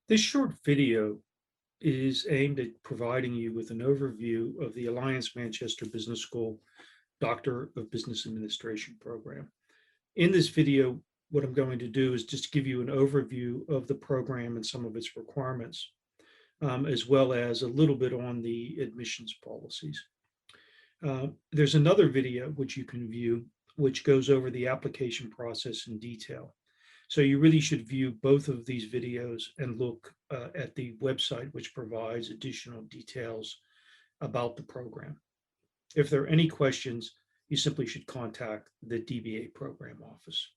This short video is aimed at providing you with an overview of the Alliance Manchester Business School Doctor of Business Administration program. In this video, what I'm going to do is just give you an overview of the program and some of its requirements, as well as a little bit on the admissions policies. There's another video which you can view, which goes over the application process in detail. So you really should view both of these videos and look at the website, which provides additional details about the program. If there are any questions, you simply should contact the DBA program office.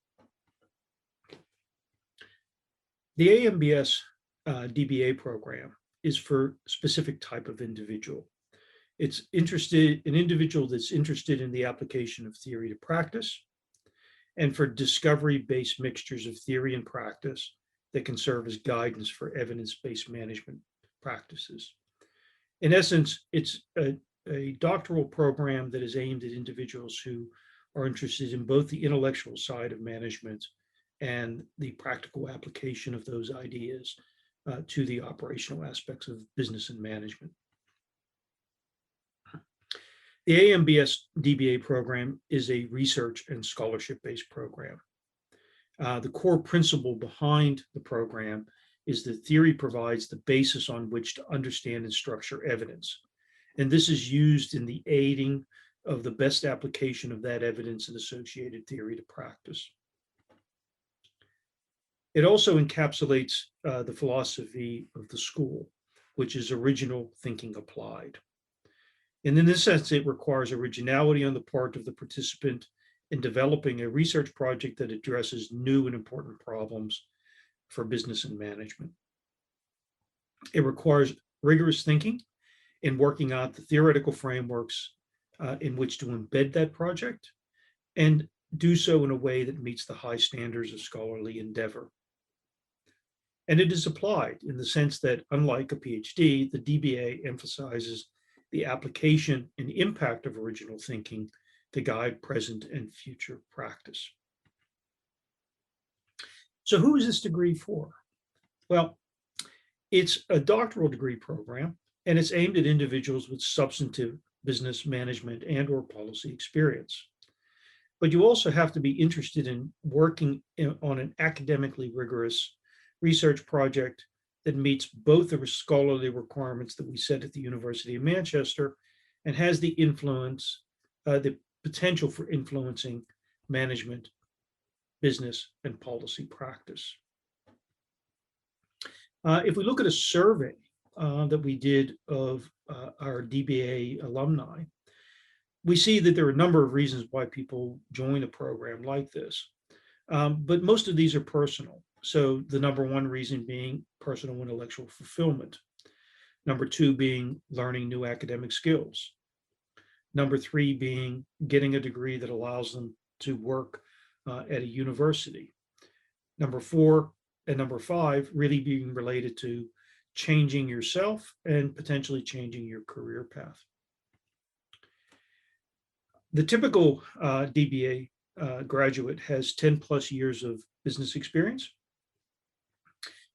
The AMBS DBA program is for a specific type of individual. It's an individual that's interested in the application of theory to practice, and for discovery-based mixtures of theory and practice that can serve as guidance for evidence-based management practices. In essence, it's a doctoral program that is aimed at individuals who are interested in both the intellectual side of management and the practical application of those ideas to the operational aspects of business and management. The AMBS DBA program is a research and scholarship-based program. The core principle behind the program is that theory provides the basis on which to understand and structure evidence. And this is used in the aiding of the best application of that evidence and associated theory to practice. It also encapsulates the philosophy of the school, which is original thinking applied. And in this sense, it requires originality on the part of the participant in developing a research project that addresses new and important problems for business and management. It requires rigorous thinking in working out the theoretical frameworks in which to embed that project and do so in a way that meets the high standards of scholarly endeavor. And it is applied in the sense that, unlike a PhD, the DBA emphasizes the application and impact of original thinking to guide present and future practice. So who is this degree for? Well, it's a doctoral degree program, and it's aimed at individuals with substantive business management and or policy experience. But you also have to be interested in working on an academically rigorous research project that meets both the scholarly requirements that we set at the University of Manchester and has the potential for influencing management, business, and policy practice. If we look at a survey that we did of our DBA alumni, we see that there are a number of reasons why people join a program like this. But most of these are personal. So the number one reason being personal intellectual fulfillment. Number two being learning new academic skills. Number three being getting a degree that allows them to work at a university. Number four and number five really being related to changing yourself and potentially changing your career path. The typical DBA graduate has 10 plus years of business experience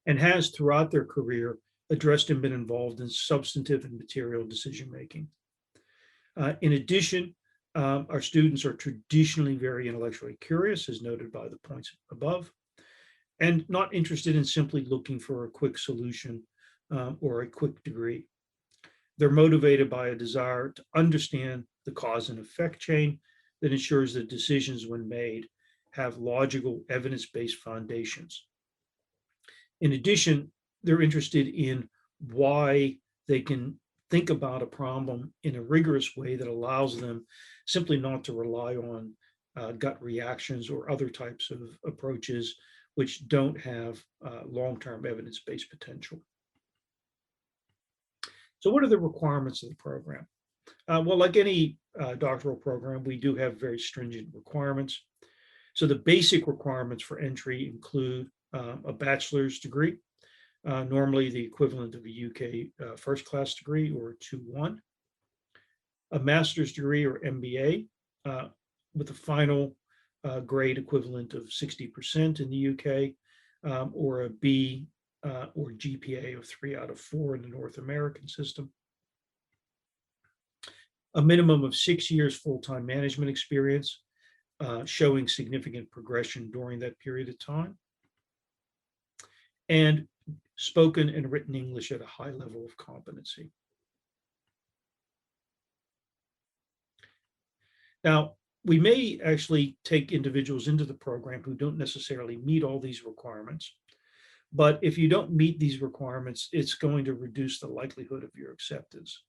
and has throughout their career addressed and been involved in substantive and material decision making. In addition, our students are traditionally very intellectually curious, as noted by the points above, and not interested in simply looking for a quick solution or a quick degree. They're motivated by a desire to understand the cause and effect chain that ensures that decisions, when made, have logical, evidence-based foundations. In addition, they're interested in why they can think about a problem in a rigorous way that allows them simply not to rely on gut reactions or other types of approaches which don't have long-term evidence-based potential. So what are the requirements of the program? Well, like any doctoral program, we do have very stringent requirements. So the basic requirements for entry include a bachelor's degree, normally the equivalent of a UK first class degree or a 2-1, a master's degree or MBA with a final grade equivalent of 60% in the UK, or a B or GPA of 3 out of 4 in the North American system. A minimum of 6 years full-time management experience, showing significant progression during that period of time, and spoken and written English at a high level of competency. Now, we may actually take individuals into the program who don't necessarily meet all these requirements, but if you don't meet these requirements, it's going to reduce the likelihood of your acceptance.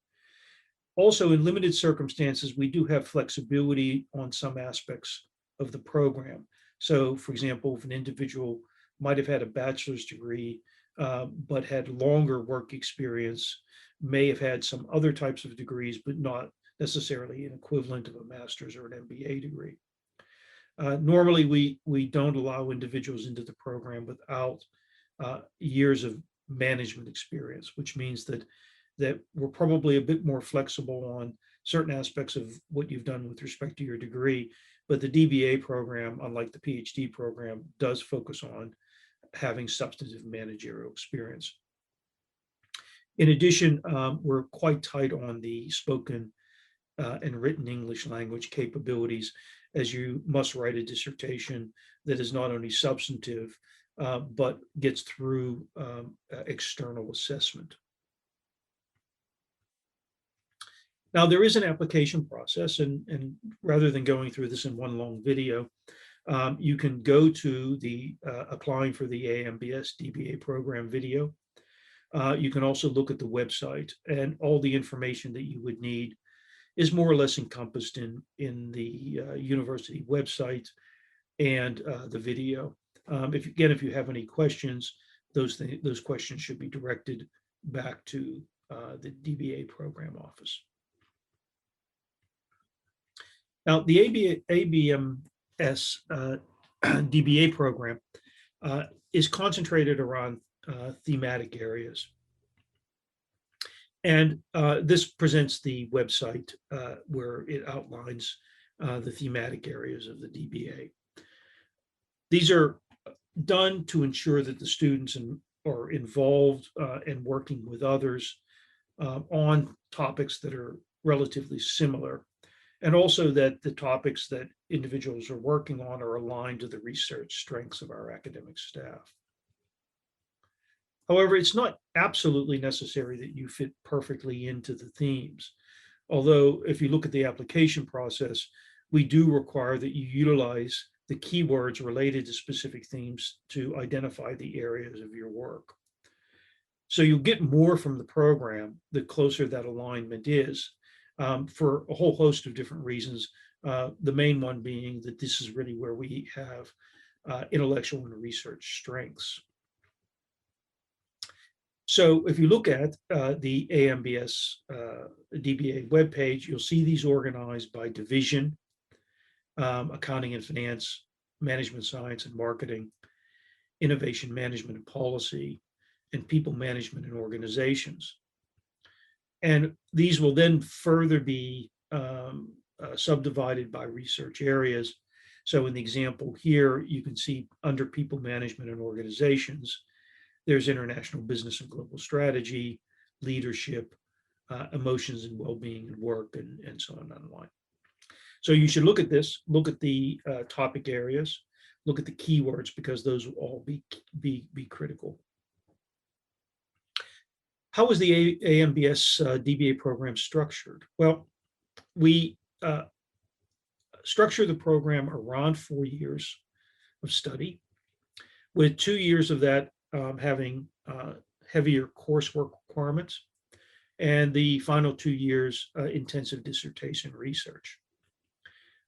Also, in limited circumstances, we do have flexibility on some aspects of the program. So, for example, if an individual might have had a bachelor's degree, but had longer work experience, may have had some other types of degrees, but not necessarily an equivalent of a master's or an MBA degree. Normally, we don't allow individuals into the program without years of management experience, which means that we're probably a bit more flexible on certain aspects of what you've done with respect to your degree. But the DBA program, unlike the PhD program, does focus on having substantive managerial experience. In addition, we're quite tight on the spoken and written English language capabilities, as you must write a dissertation that is not only substantive, but gets through external assessment. Now, there is an application process, and rather than going through this in one long video, you can go to the applying for the AMBS DBA program video. You can also look at the website, and all the information that you would need is more or less encompassed in the university website and the video. If you have any questions, those questions should be directed back to the DBA program office. Now, the ABMS DBA program is concentrated around thematic areas. And this presents the website where it outlines the thematic areas of the DBA. These are done to ensure that the students are involved and working with others on topics that are relatively similar, and also that the topics that individuals are working on are aligned to the research strengths of our academic staff. However, it's not absolutely necessary that you fit perfectly into the themes. Although, if you look at the application process, we do require that you utilize the keywords related to specific themes to identify the areas of your work. So you'll get more from the program the closer that alignment is, for a whole host of different reasons. The main one being that this is really where we have intellectual and research strengths. So if you look at the AMBS DBA webpage, you'll see these organized by division: accounting and finance, management science and marketing, innovation management and policy, and people management and organizations. And these will then further be subdivided by research areas. So in the example here, you can see under people management and organizations, there's international business and global strategy, leadership, emotions and well-being and work, and so on and the line. So you should look at this, look at the topic areas, look at the keywords, because those will all be critical. How is the AMBS DBA program structured? Well, we structure the program around 4 years of study, with 2 years of that having heavier coursework requirements, and the final 2 years intensive dissertation research.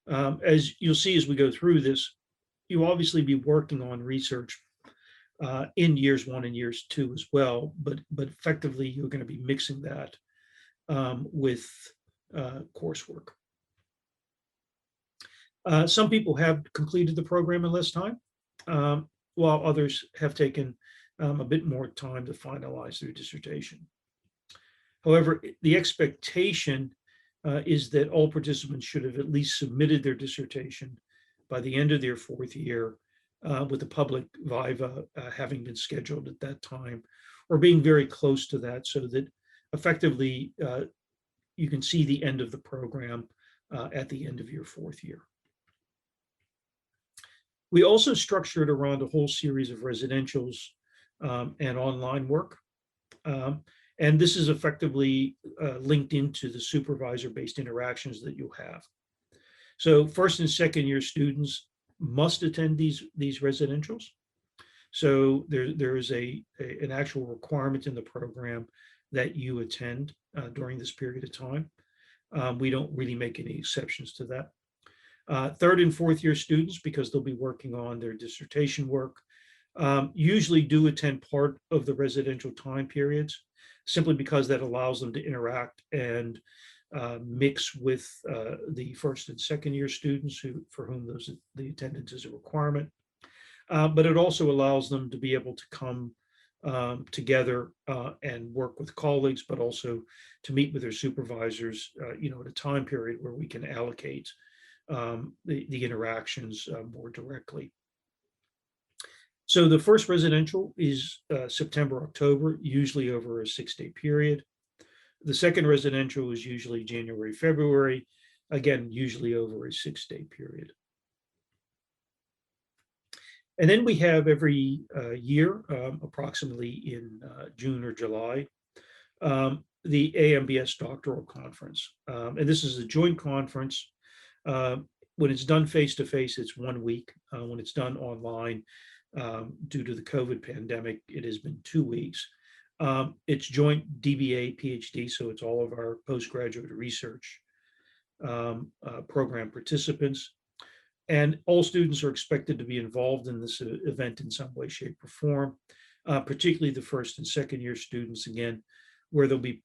As you'll see as we go through this, you'll obviously be working on research in years 1 and years 2 as well, but effectively you're going to be mixing that with coursework. Some people have completed the program in less time, while others have taken a bit more time to finalize their dissertation. However, the expectation is that all participants should have at least submitted their dissertation by the end of their 4th year, with the public viva having been scheduled at that time, or being very close to that, so that effectively you can see the end of the program at the end of your fourth year. We also structured around a whole series of residentials and online work. And this is effectively linked into the supervisor-based interactions that you'll have. So first and second year students must attend these residentials. So there is an actual requirement in the program that you attend during this period of time. We don't really make any exceptions to that. Third and fourth year students, because they'll be working on their dissertation work, usually do attend part of the residential time periods, simply because that allows them to interact and mix with the first and second year students for whom the attendance is a requirement. But it also allows them to be able to come together and work with colleagues, but also to meet with their supervisors, at a time period where we can allocate the interactions more directly. So the first residential is September, October, usually over a 6-day period. The second residential is usually January, February, again, usually over a 6-day period. And then we have every year, approximately in June or July, the AMBS Doctoral Conference. And this is a joint conference. When it's done face-to-face, it's 1 week. When it's done online, due to the COVID pandemic, it has been 2 weeks. It's joint DBA PhD, so it's all of our postgraduate research program participants. And all students are expected to be involved in this event in some way, shape, or form, particularly the first and second year students, again, where they'll be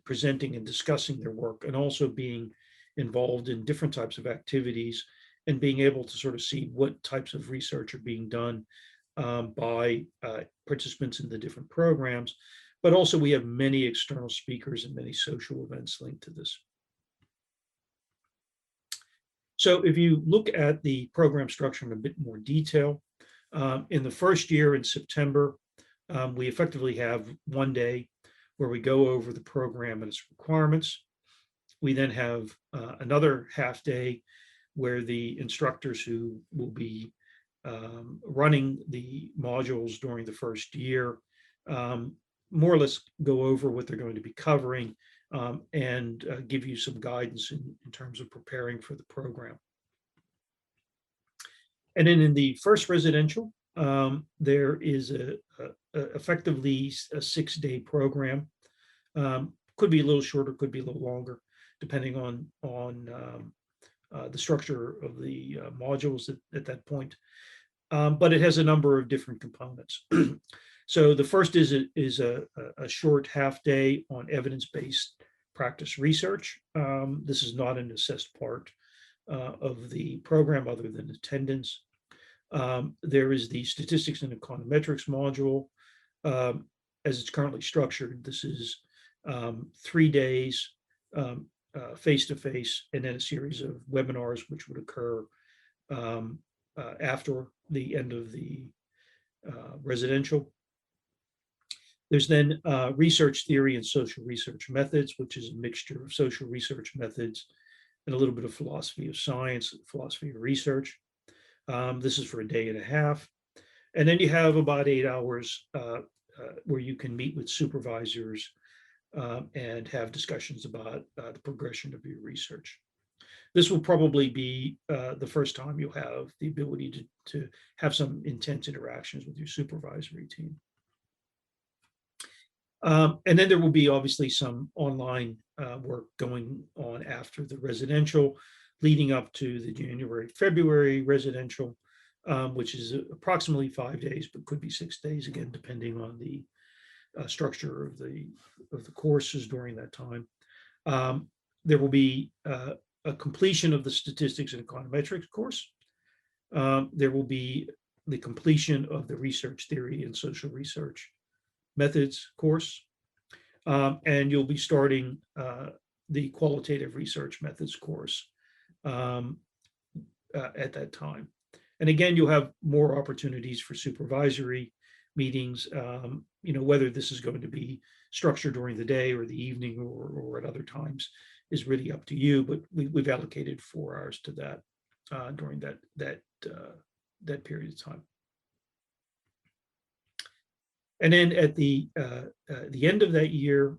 presenting and discussing their work, and also being involved in different types of activities and being able to sort of see what types of research are being done by participants in the different programs. But also we have many external speakers and many social events linked to this. So if you look at the program structure in a bit more detail, in the first year in September, we effectively have 1 day where we go over the program and its requirements. We then have another half day where the instructors who will be running the modules during the first year more or less go over what they're going to be covering and give you some guidance in terms of preparing for the program. And then in the first residential, there is effectively a 6-day program. Could be a little shorter, could be a little longer, depending on the structure of the modules at that point. But it has a number of different components. So the first is a short half day on evidence-based practice research. This is not an assessed part of the program other than attendance. There is the statistics and econometrics module. As it's currently structured, this is 3 days face-to-face, and then a series of webinars which would occur after the end of the residential. There's then research theory and social research methods, which is a mixture of social research methods and a little bit of philosophy of science, philosophy of research. This is for a day and a half. And then you have about 8 hours where you can meet with supervisors and have discussions about the progression of your research. This will probably be the first time you'll have the ability to have some intense interactions with your supervisory team. And then there will be obviously some online work going on after the residential, leading up to the January, February residential, which is approximately 5 days, but could be 6 days, again, depending on the structure of the courses during that time. There will be a completion of the statistics and econometrics course. There will be the completion of the research theory and social research methods course. And you'll be starting the qualitative research methods course at that time. And again, you'll have more opportunities for supervisory meetings, whether this is going to be structured during the day or the evening or at other times is really up to you, but we've allocated 4 hours to that during that period of time. And then at the end of that year,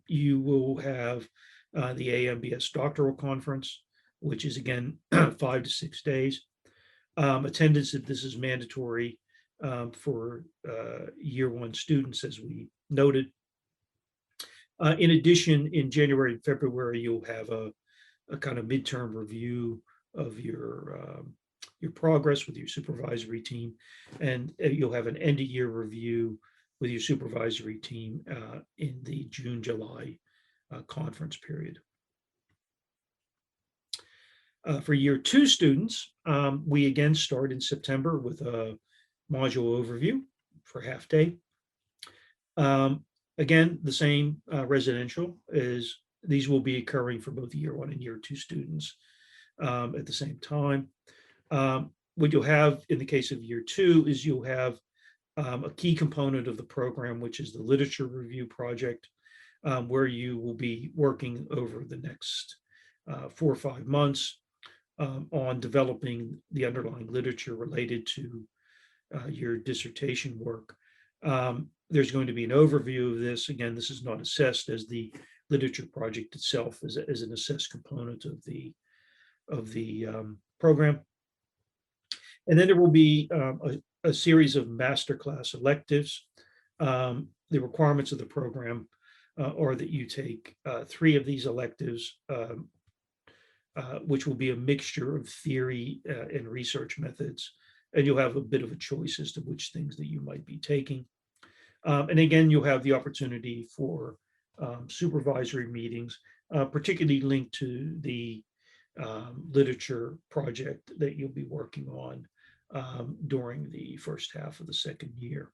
you will have the AMBS Doctoral Conference, which is again 5 to 6 days. Attendance at this is mandatory for year one students, as we noted. In addition, in January and February, you'll have a kind of midterm review of your progress with your supervisory team, and you'll have an end of year review with your supervisory team in the June-July conference period. For year two students, we again start in September with a module overview for half day. Again, the same residential is these will be occurring for both year one and year two students at the same time. What you'll have in the case of year two is you'll have a key component of the program, which is the literature review project, where you will be working over the next 4 or 5 months on developing the underlying literature related to your dissertation work. There's going to be an overview of this. Again, this is not assessed as the literature project itself as an assessed component of the program. And then there will be a series of masterclass electives. The requirements of the program are that you take 3 of these electives, which will be a mixture of theory and research methods. And you'll have a bit of a choice as to which things that you might be taking. And again, you'll have the opportunity for supervisory meetings, particularly linked to the literature project that you'll be working on during the first half of the second year.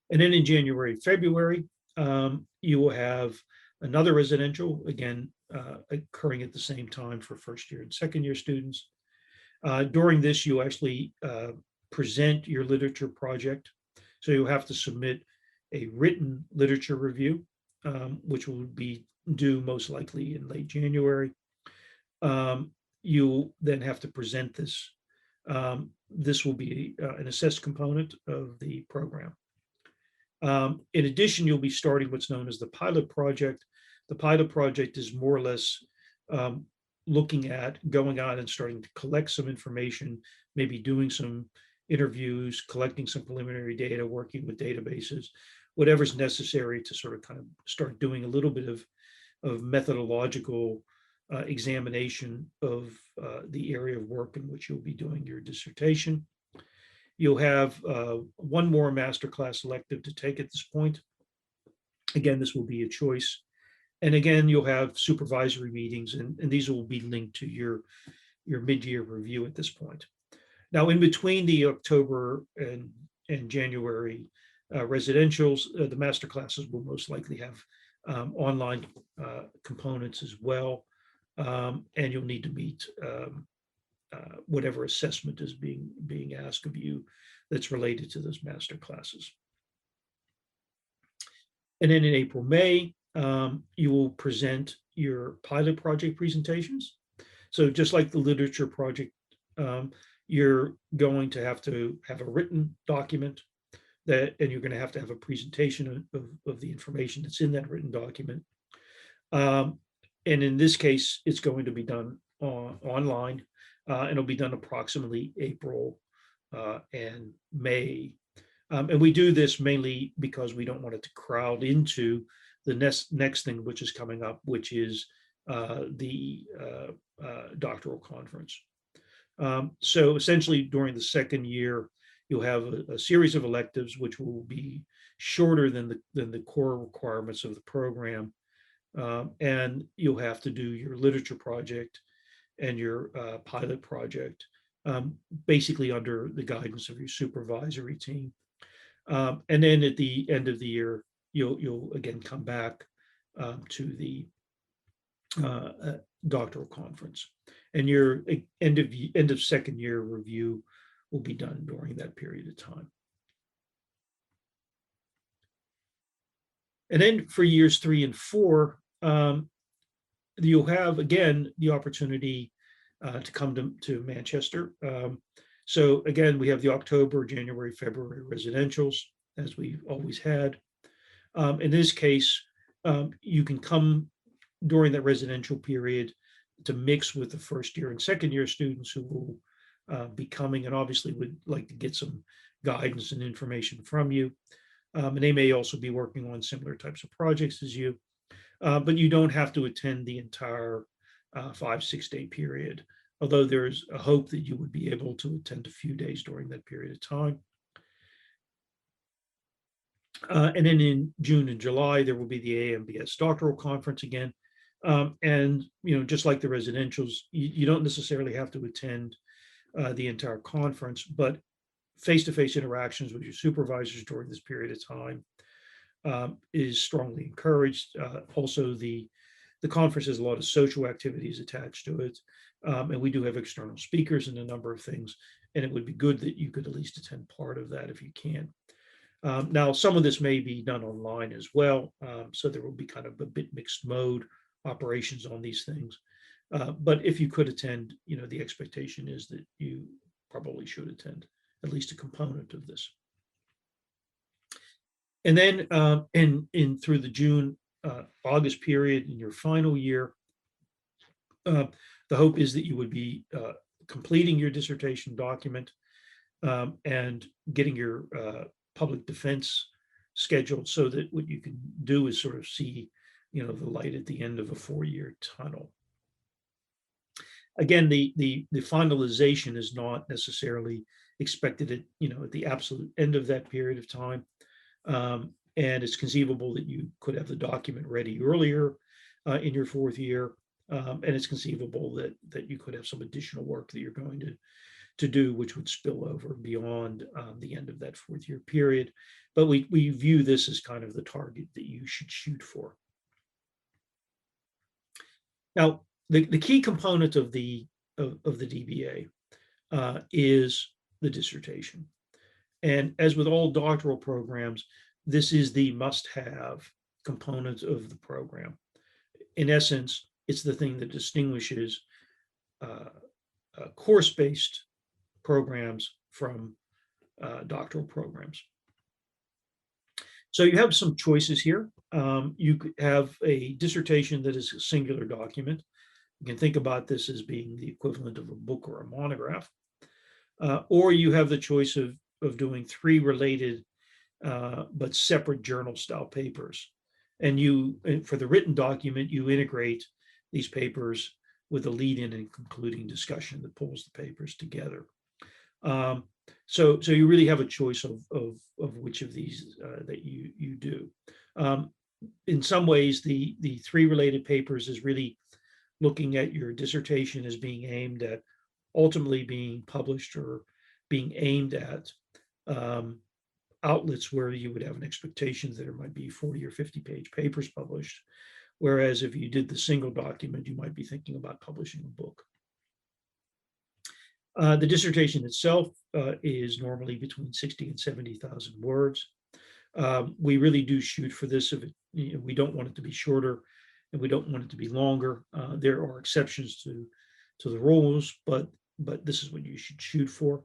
And then in January, February, you will have another residential, again, occurring at the same time for first year and second year students. During this, you actually present your literature project. So you'll have to submit a written literature review, which will be due most likely in late January. You'll then have to present this. This will be an assessed component of the program. In addition, you'll be starting what's known as the pilot project. The pilot project is more or less looking at going out and starting to collect some information, maybe doing some interviews, collecting some preliminary data, working with databases, whatever's necessary to sort of kind of start doing a little bit of methodological examination of the area of work in which you'll be doing your dissertation. You'll have 1 more masterclass elective to take at this point. Again, this will be a choice. And again, you'll have supervisory meetings, and these will be linked to your mid-year review at this point. Now, in between the October and January residentials, the master classes will most likely have online components as well, and you'll need to meet whatever assessment is being asked of you that's related to those master classes. And then in April, May, you will present your pilot project presentations. So just like the literature project, you're going to have a written document and you're going to have a presentation of the information that's in that written document. And in this case, it's going to be done online, and it'll be done approximately April and May. And we do this mainly because we don't want it to crowd into the next thing which is coming up, which is the doctoral conference. So essentially during the second year, you'll have a series of electives which will be shorter than the core requirements of the program. And you'll have to do your literature project and your pilot project, basically under the guidance of your supervisory team. And then at the end of the year, you'll again come back to the doctoral conference. And your end of second year review will be done during that period of time. And then for years 3 and 4, you'll have, again, the opportunity to come to Manchester. So again, we have the October, January, February residentials, as we've always had. In this case, you can come during that residential period to mix with the first year and second year students who will be coming, and obviously would like to get some guidance and information from you. And they may also be working on similar types of projects as you, but you don't have to attend the entire 5-6 day period, although there's a hope that you would be able to attend a few days during that period of time. And then in June and July, there will be the AMBS doctoral conference again. And, just like the residentials, you don't necessarily have to attend the entire conference, but face-to-face interactions with your supervisors during this period of time is strongly encouraged. Also, the conference has a lot of social activities attached to it. And we do have external speakers and a number of things. And it would be good that you could at least attend part of that if you can. Now, some of this may be done online as well. So there will be kind of a bit mixed mode operations on these things. But if you could attend, the expectation is that you probably should attend at least a component of this. And then in through the June, August period in your final year, the hope is that you would be completing your dissertation document and getting your public defense scheduled, so that what you can do is sort of see, the light at the end of a 4-year tunnel. Again, the finalization is not necessarily expected at the absolute end of that period of time. And it's conceivable that you could have the document ready earlier in your 4th year. And it's conceivable that you could have some additional work that you're going to do, which would spill over beyond the end of that 4th year period. But we view this as kind of the target that you should shoot for. Now, the key component of the DBA is the dissertation. And as with all doctoral programs, this is the must-have component of the program. In essence, it's the thing that distinguishes course-based programs from doctoral programs. So you have some choices here. You could have a dissertation that is a singular document. You can think about this as being the equivalent of a book or a monograph. Or you have the choice of doing 3 related but separate journal-style papers. And for the written document, you integrate these papers with a lead-in and concluding discussion that pulls the papers together. So you really have a choice of which of these that you do. In some ways, the 3 related papers is really looking at your dissertation as being aimed at ultimately being published or being aimed at outlets where you would have an expectation that there might be 40 or 50-page papers published. Whereas if you did the single document, you might be thinking about publishing a book. The dissertation itself is normally between 60 and 70,000 words. We really do shoot for this. We don't want it to be shorter, and we don't want it to be longer. There are exceptions to the rules, but this is what you should shoot for.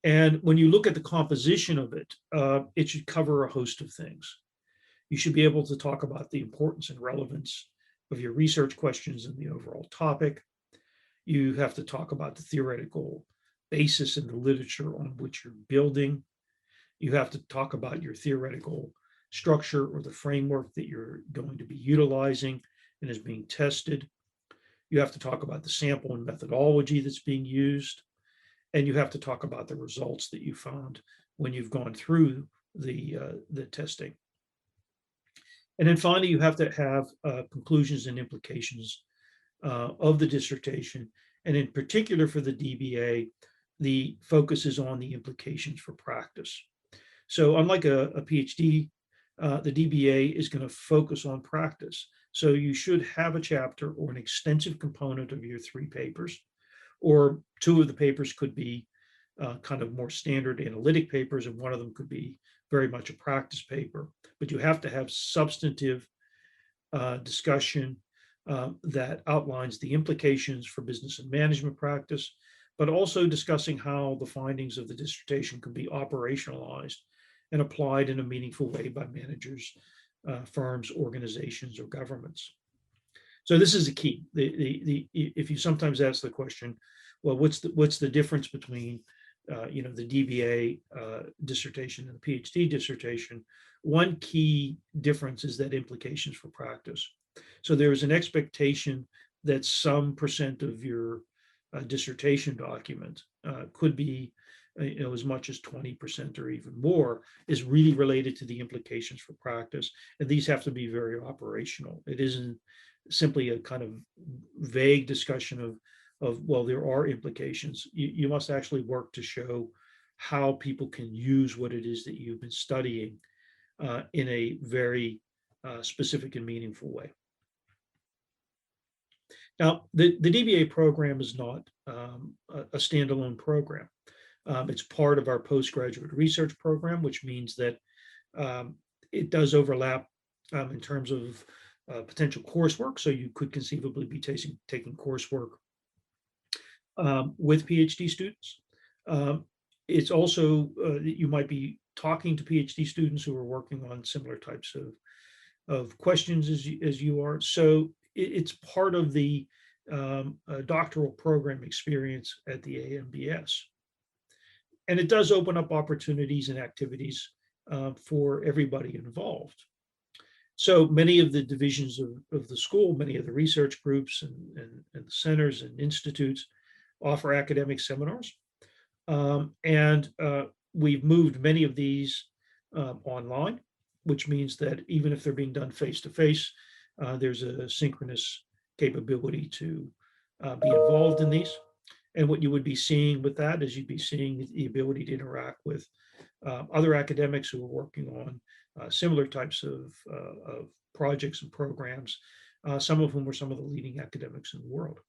And when you look at the composition of it, it should cover a host of things. You should be able to talk about the importance and relevance of your research questions and the overall topic. You have to talk about the theoretical basis in the literature on which you're building. You have to talk about your theoretical structure or the framework that you're going to be utilizing and is being tested. You have to talk about the sample and methodology that's being used. And you have to talk about the results that you found when you've gone through the testing. And then finally, you have to have conclusions and implications of the dissertation. And in particular for the DBA, the focus is on the implications for practice. So unlike a PhD, the DBA is going to focus on practice. So you should have a chapter or an extensive component of your 3 papers, or 2 of the papers could be kind of more standard analytic papers, and one of them could be very much a practice paper. But you have to have substantive discussion that outlines the implications for business and management practice, but also discussing how the findings of the dissertation can be operationalized and applied in a meaningful way by managers, firms, organizations, or governments. So this is a key. If you sometimes ask the question, well, what's the difference between the DBA dissertation and the PhD dissertation? One key difference is that implications for practice. So there is an expectation that some percent of your dissertation document could be as much as 20% or even more is really related to the implications for practice. And these have to be very operational. It isn't simply a kind of vague discussion of well, there are implications. You must actually work to show how people can use what it is that you've been studying in a very specific and meaningful way. Now, the DBA program is not a standalone program. It's part of our postgraduate research program, which means that it does overlap in terms of potential coursework. So you could conceivably be taking coursework with PhD students. It's also you might be talking to PhD students who are working on similar types of questions as you are. So it's part of the doctoral program experience at the AMBS. And it does open up opportunities and activities for everybody involved. So many of the divisions of the school, many of the research groups and the centers and institutes offer academic seminars. And we've moved many of these online, which means that even if they're being done face-to-face, there's a synchronous capability to be involved in these. And what you would be seeing with that is you'd be seeing the ability to interact with other academics who are working on similar types of projects and programs, some of whom are some of the leading academics in the world.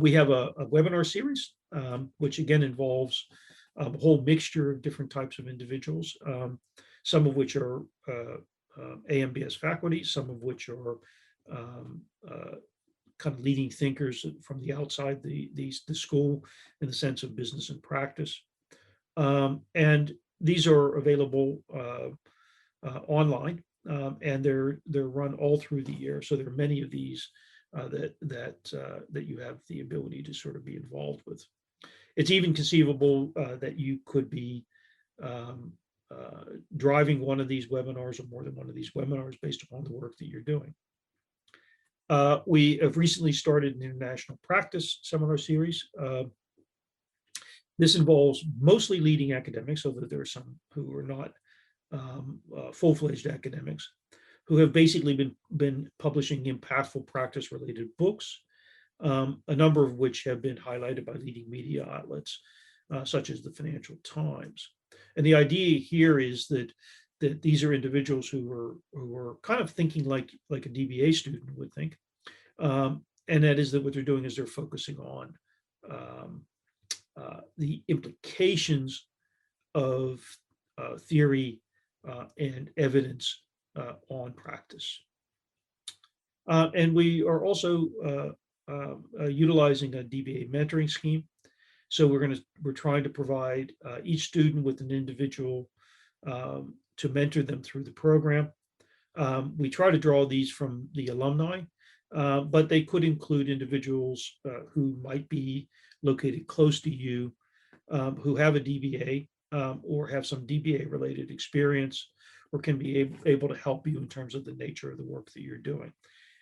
We have a webinar series, which again involves a whole mixture of different types of individuals, some of which are AMBS faculty, some of which are kind of leading thinkers from the outside the school in the sense of business and practice. And these are available online, and they're run all through the year. So there are many of these that you have the ability to sort of be involved with. It's even conceivable that you could be driving one of these webinars or more than one of these webinars based upon the work that you're doing. We have recently started an international practice seminar series. This involves mostly leading academics, although there are some who are not full-fledged academics, who have basically been publishing impactful practice-related books, a number of which have been highlighted by leading media outlets, such as the Financial Times. And the idea here is that these are individuals who are kind of thinking like a DBA student would think, and that is that what they're doing is they're focusing on the implications of theory and evidence on practice. And we are also utilizing a DBA mentoring scheme. So we're trying to provide each student with an individual to mentor them through the program. We try to draw these from the alumni, but they could include individuals who might be located close to you, who have a DBA or have some DBA related experience, or can be able to help you in terms of the nature of the work that you're doing.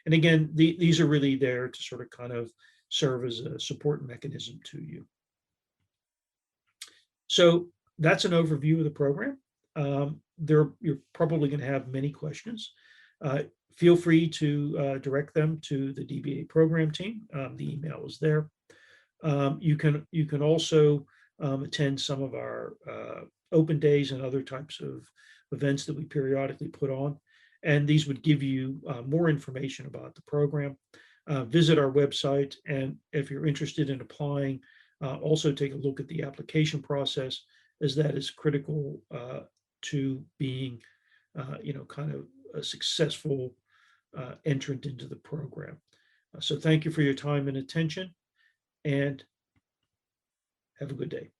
And again, these are really there to sort of kind of serve as a support mechanism to you. So that's an overview of the program. You're probably going to have many questions. Feel free to direct them to the DBA program team. The email is there. You can also attend some of our open days and other types of events that we periodically put on. and these would give you more information about the program. Visit our website, and if you're interested in applying, also take a look at the application process, as that is critical to being, kind of a successful entrant into the program. So thank you for your time and attention, and have a good day.